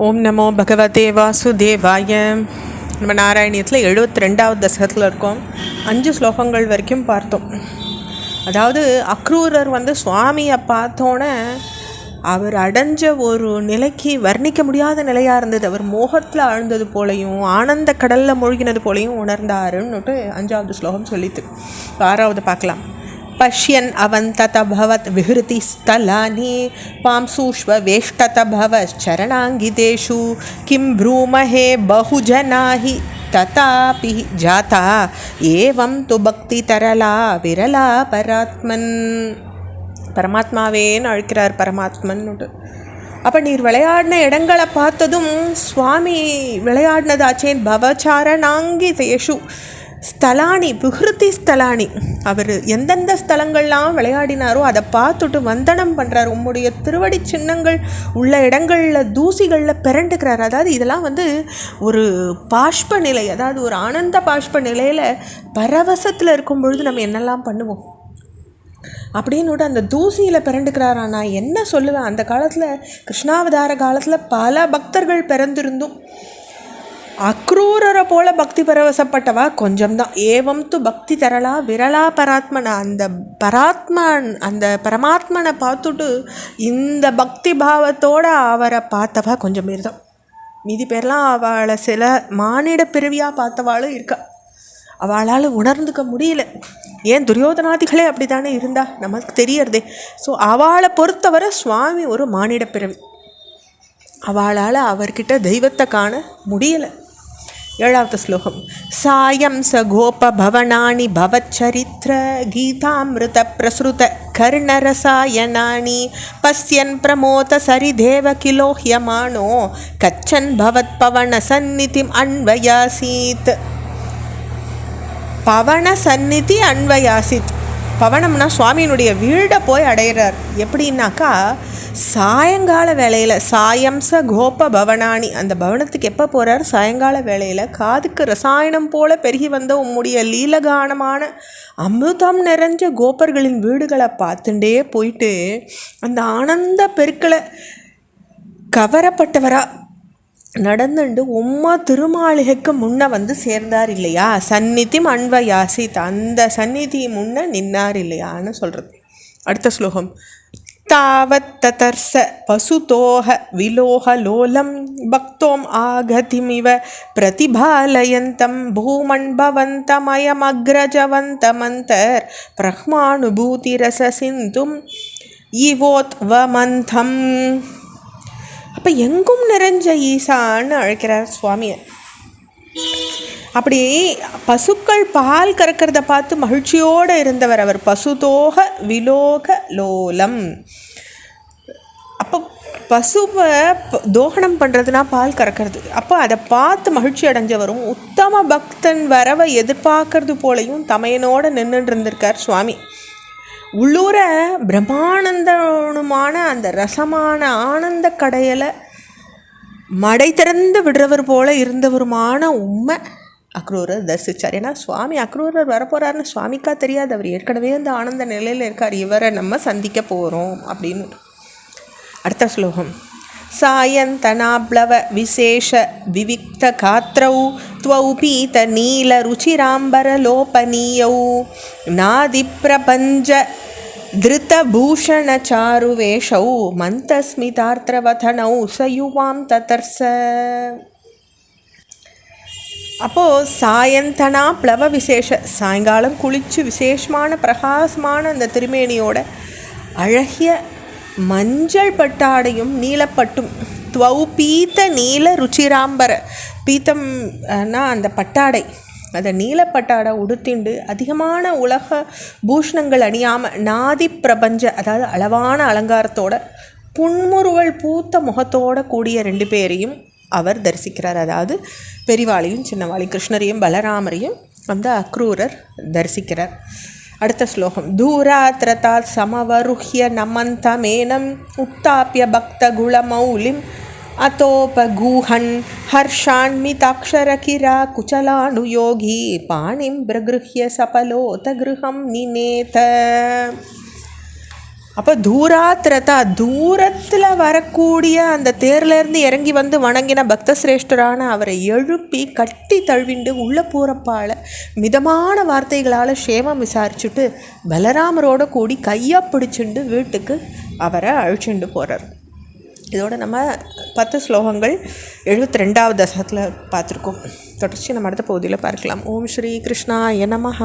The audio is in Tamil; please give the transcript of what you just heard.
ஓம் நமோ பகவதே வாசுதேவாய. நம்ம நாராயணியத்தில் 72வது தசகத்தில் இருக்கோம். 5 ஸ்லோகங்கள் வரைக்கும் பார்த்தோம். அதாவது அக்ரூரர் சுவாமியை பார்த்தோன்னே அவர் அடைஞ்ச ஒரு நிலைக்கு வர்ணிக்க முடியாத நிலையாக இருந்தது. அவர் மோகத்தில் ஆழ்ந்தது போலையும் ஆனந்த கடலில் மூழ்கினது போலையும் உணர்ந்தாருன்னுட்டு 5வது ஸ்லோகம் சொல்லித்து. 6வது பார்க்கலாம். பஷ்யன் அவந்தத பவத் விஹ்ருதி ஸ்தலானி பாம்சூஷ்வ வேஷ்டத பவச்சரணாங்கிதேஷு கிம் ப்ரூமஹே பஹுஜனாஹி ததாபி ஜாதா ஏவம் து பக்தி தரலா விரலா பராத்மன். பரமாத்மாவேன்னு அழைக்கிறார் பரமாத்மன்னுட்டு. அப்போ நீர் விளையாடின இடங்களை பார்த்ததும் சுவாமி விளையாடினதாச்சேன். பவச்சரணாங்கிதேஷு ஸ்தலானி விஹ்ருதி ஸ்தலானி, அவர் எந்தெந்த ஸ்தலங்கள்லாம் விளையாடினாரோ அதை பார்த்துட்டு வந்தனம் பண்ணுறார். உம்முடைய திருவடி சின்னங்கள் உள்ள இடங்களில் தூசிகளில் பிறண்டுக்கிறார். அதாவது இதெல்லாம் ஒரு பாஷ்ப நிலை, அதாவது ஒரு ஆனந்த பாஷ்ப நிலையில் பரவசத்தில் இருக்கும் பொழுது நம்ம என்னெல்லாம் பண்ணுவோம் அப்படின்னு அந்த தூசியில் பிறண்டுக்கிறாரா. நான் என்ன சொல்லுவேன், அந்த காலத்தில் கிருஷ்ணாவதார காலத்தில் பல பக்தர்கள் பிறந்திருந்தும் அக்ரூரரை போல பக்தி பரவசப்பட்டவா கொஞ்சம்தான். ஏவம் து பக்தி தரலா விரலா பராத்மனா, அந்த பரமாத்மனை பார்த்துட்டு இந்த பக்தி பாவத்தோடு அவரை பார்த்தவா கொஞ்சம் பேர் தான். மீதி பேர்லாம் அவளை சில மானிட பிறவியாக பார்த்தவாளும் இருக்கா. அவளால் உணர்ந்துக்க முடியல. ஏன் துரியோதனாதிகளே அப்படி தானே இருந்தா நமக்கு தெரியறதே. ஸோ அவளை பொறுத்தவரை சுவாமி ஒரு மானிட பிறவி. அவளால் அவர்கிட்ட தெய்வத்தை காண முடியலை. 7வது ஸ்லோகம். சாயம் ச கோப பவனானி பவச்சரித்ர கீதாமிருத பிரசுருத கர்ணரசாயனானி பஸ்யன் பிரமோத சரிதேவ கிலோஹ்யமானோ கச்சன் பவத் பவன சந்நிதிம் அன்வயாசீத். பவன சந்நிதி அன்வயாசித். பவனம்னா சுவாமியினுடைய வீடை போய் அடைகிறார். எப்படின்னாக்கா சாயங்கால வேளையில் சாயம்ச கோப பவனானி, அந்த பவனத்துக்கு எப்போ போகிறார்? சாயங்கால வேளையில். காதுக்கு ரசாயனம் போல பெருகி வந்த உம்முடைய லீலகானமான அமிர்தம் நிறைஞ்ச கோபர்களின் வீடுகளை பார்த்துட்டே போயிட்டு அந்த ஆனந்த பெருக்களை கவரப்பட்டவரா நடந்துண்டு உம்மா திருமாளிகைக்கு முன்ன சேர்ந்தார் இல்லையா. சந்நிதிம் அன்வயாசித், அந்த சந்நிதி முன்ன நின்னார் இல்லையான்னு சொல்கிறது. அடுத்த ஸ்லோகம். தாவத் ததர்ச பசுதோஹ விலோஹ லோலம் பக்தோம் ஆகதிமிவ பிரதிபாலயந்தம் பூமன் பவந்தமயமக்ரஜவந்தமந்தர் பிரஹ்மானுபூதிரச சிந்தும் இவோத்வமந்தம். அப்போ எங்கும் நிறைஞ்ச ஈசான்னு அழைக்கிறார் சுவாமியை. அப்படி பசுக்கள் பால் கறக்கிறத பார்த்து மகிழ்ச்சியோடு இருந்தவர் அவர். பசுதோக விலோக லோலம். அப்போ பசுவை தோகனம் பண்ணுறதுனா பால் கறக்கிறது. அப்போ அதை பார்த்து மகிழ்ச்சி அடைஞ்சவரும் உத்தம பக்தன் வரவை எதிர்பார்க்கறது போலையும் தமையனோடு நின்றுட்டு இருந்திருக்கார் சுவாமி. உள்ளூர பிரம்மானந்தனுமான அந்த ரசமான ஆனந்த கடையில் மடை திறந்து விடுறவர் போல இருந்தவருமான உண்மை அக்ரூரர் தரிசித்தார். ஏன்னா சுவாமி அக்ரூரர் வரப்போகிறாருன்னு சுவாமிக்கா தெரியாது. அவர் ஏற்கனவே அந்த ஆனந்த நிலையில் இருக்கார். இவரை நம்ம சந்திக்க போகிறோம் அப்படின்னு. அடுத்த ஸ்லோகம். சாயந்தனாப்ளவ விசேஷ விவிக்த காத்ரௌ த்வௌ பீத நீல ருச்சிராம்பர லோபனீயௌ நாதி பிரபஞ்ச திருத பூஷண சாருவேஷௌ மந்தஸ்மிதார்த்திரவதனௌ சயுவாம் ததர்ச. அப்போது சாயந்தனா பிளவ விசேஷ, சாயங்காலம் குளிச்சு விசேஷமான பிரகாசமான அந்த திருமேனியோட அழகிய மஞ்சள் பட்டாடையும் நீலப்பட்டும். த்வௌ பீத்த நீல ருச்சிராம்பர, பீத்தம்னா அந்த பட்டாடை, அதை நீலப்பட்டாடை உடுத்திண்டு அதிகமான உலக பூஷணங்கள் அணியாமல் நாதி பிரபஞ்ச, அதாவது அளவான அலங்காரத்தோட புன்முறுவல் பூத்த முகத்தோட கூடிய 2 பேரையும் அவர் தரிசிக்கிறார். அதாவது பெரிவாளையும் சின்னவாளையும் கிருஷ்ணரையும் பலராமரையும் அக்ரூரர் தரிசிக்கிறார். அடுத்த ஸ்லோகம். தூராத்ரதாத் சமவருஹ்ய நமந்தமேனம் உத்தாப்ய பக்த குலமௌலிம் அதோபகூஹன் ஹர்ஷான்மிதாக்ஷரகிரா குச்சலானுயோகி பாணிம் பிரகிருஹ்ய சபலோத கிருஹம் நிநேத. அப்போ தூராத்திரதா, தூரத்தில் வரக்கூடிய அந்த தேர்லேருந்து இறங்கி வந்து வணங்கின பக்த சிரேஷ்டரான அவரை எழுப்பி கட்டி தழுவிண்டு உள்ள போகிறப்பால் மிதமான வார்த்தைகளால் க்ஷேமம் விசாரிச்சுட்டு பலராமரோட கூடி கையை பிடிச்சிண்டு வீட்டுக்கு அவரை அழிச்சுண்டு போகிறார். இதோட நம்ம 10 ஸ்லோகங்கள் 72வது தசகத்தில் பார்த்துருக்கோம். தொடர்ச்சி நம்ம அடுத்த பகுதியில் பார்க்கலாம். ஓம் ஸ்ரீ கிருஷ்ணாய நமஹ.